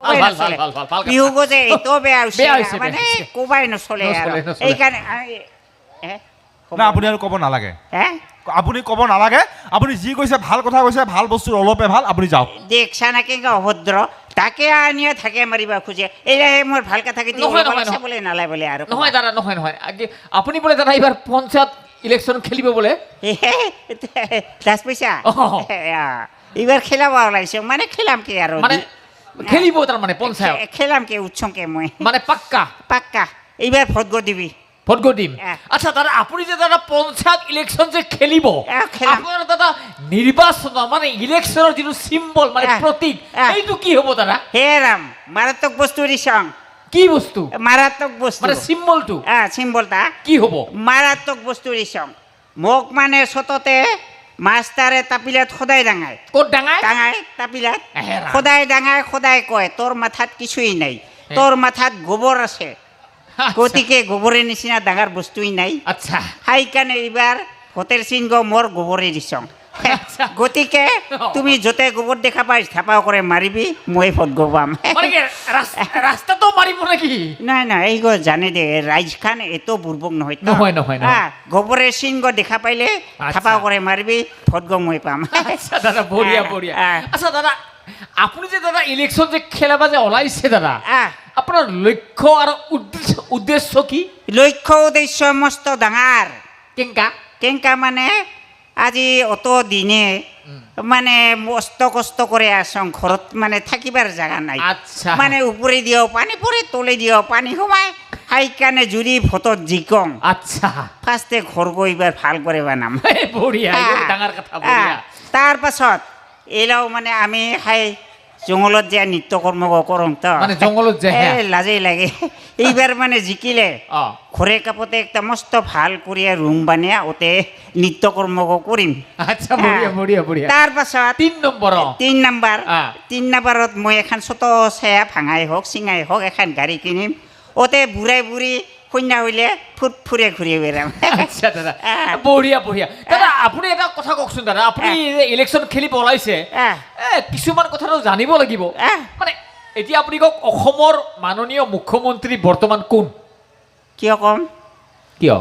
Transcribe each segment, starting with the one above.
কোবাই নচলে বিহু গজে এইটো বেয়া হৈছে মানে কোবাই নচলে আৰু এইকাৰণে না আপুনি আৰু ক'ব নালাগে হে আপুনি ক'ব নালাগে আপুনি যি কৈছে ভাল কথা কৈছে ভাল বস্তু অলপে ভাল আপুনি যাওক দেখছা না কেনেকুৱা অভদ্ৰ তাকে আনিয়ে থাকে মাৰিবা খোজে এইয়াহে মোৰ ভাল কথা কেইটা বোলে নালাগে বোলে আৰু নহয় দাদা নহয় আপুনি বোলে দাদা এইবাৰ পঞ্চায়ত ইলেকশ্যন খেলিব বোলে লাজ পইচা এইবাৰ খেলাব ওলাইছো মানে খেলাম কি আৰু মানে খেলিব তাৰমানে পঞ্চায়ত খেলাম কি উৎসংকে মই মানে পাক্কা এইবাৰ ভোট গৈ দিবি ভোট গৈ দিম আচ্ছা দাদা আপুনি যে দাদা পঞ্চায়ত ইলেকশ্যন যে খেলিব আপোনাৰ দাদা নিৰ্বাচন মানে ইলেকশ্যনৰ যিটো চিম্বল মানে প্ৰতীক এইটো কি হ'ব দাদা হে ৰাম মাৰাত্মক বস্তু দিছং কি বস্তু মাৰাত্মক বস্তু মানে চিম্বলটো চিম্বলটা কি হ'ব মাৰাত্মক বস্তু দিছং মোক মানে সততে মাষ্টাৰে তাপিলাত সদায় ডাঙায় ক'ত ডাঙায় তাপিলাত সদায় ডাঙায় সদায় কয় তোৰ মাথাত কিছুই নাই তোৰ মাথাত গোবৰ আছে গতিকে গোবৰেৰ নিচিনা ডাঙাৰ বস্তুই নাই আচ্ছা সেইকাৰণে এইবাৰ ভোটের চিহ্ন মোর গোবরে দিছং গতিকে তুমি যতে গোবর দেখা পাই থাপাও করে মারিবি মই ভোট গোবাম রাস্তা তো মারিব নাকি নাই এই গো জানে দে রাইজ খান এত বুর্বক নহয় গোবরের চিহ্ন দেখা পাইলে থাপাও করে মারিবি ভোট গো মই পাম আচ্ছা দাদা বঢ়িয়া আচ্ছা দাদা আপনি যে দাদা ইলেকশন যে খেলাবা যে ওলাইছে দাদা আপনার লক্ষ্য আর উদ্দেশ্য কি লক্ষ্য উদ্দেশ্য মস্ত ডাঙার কেঙ্কা মানে আজি অত দিনে মানে মস্ত কষ্ট করে আসং ঘরত মানে থাকিবার জায়গা নাই আচ্ছা মানে উপরে দিও পানি পরে তলে দিও পানি সোমায় সেইকাৰণে জুৰি ভোটত জিকং আচ্ছা ফাৰ্ষ্টে ঘৰ গৈ এইবাৰ ভাল কৰে বানাম বঢ়িয়া ডাঙৰ কথা বঢ়িয়া তাৰ পাছত এলাও মানে আমি হাই জঙ্গলত যে নৃত্য কর্ম করং তো মানে জঙ্গলত যে লাজেই লাগে এইবার মানে জিকিলে ঘরে কাপতে একটা মস্ত ভাল করিয়া রুম বানিয়া ওতে নৃত্য কর্ম করিম আচ্ছা বঢ়িয়া তার পাছত 3 নম্বরত মই এখন ছোট ছায়া ভাঙাই হোক চিঙাই হোক এখন গাড়ি কিনিম ওতে বুড়াই বুড়ি কন্যা হইলে ফুরে ঘুরিয়ে বেড়াম আচ্ছা দাদা বঢ়িয়া দাদা আপুনি এটা কথা কওকচোন দাদা আপুনি ইলেকশ্যন খেলি পলাইছে কিছুমান কথাটো জানিব লাগিব মানে এতিয়া আপুনি কওক অসমৰ মাননীয় মুখ্যমন্ত্ৰী বৰ্তমান কোন কিয় কম কিয়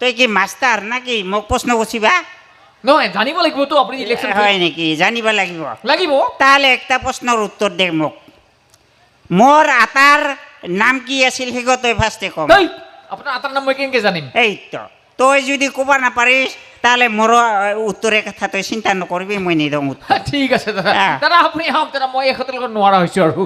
তই কি মাষ্টাৰ নাকি মোক প্ৰশ্ন কৰিবা নহয় জানিব লাগিবতো আপুনি ইলেকশ্যন হয় নেকি জানিব লাগিব তাহলে একটা প্ৰশ্নৰ উত্তৰ দে মোক মোৰ আটাৰ নাম কি আছিল সেগো তই ফাৰ্ষ্টে কম আপোনাৰ আটাৰ নাম মই কেনেকে জানিম এই তো তই যদি ক'ব নাপাৰিস তাহলে মোৰ উত্তৰেৰ কথা তই চিন্তা নকৰিবি মই নিদং উত্তৰ ঠিক আছে দাদা আপুনি আহক দাদা মই এখেতৰ লগত নোৱাৰা হৈছো আৰু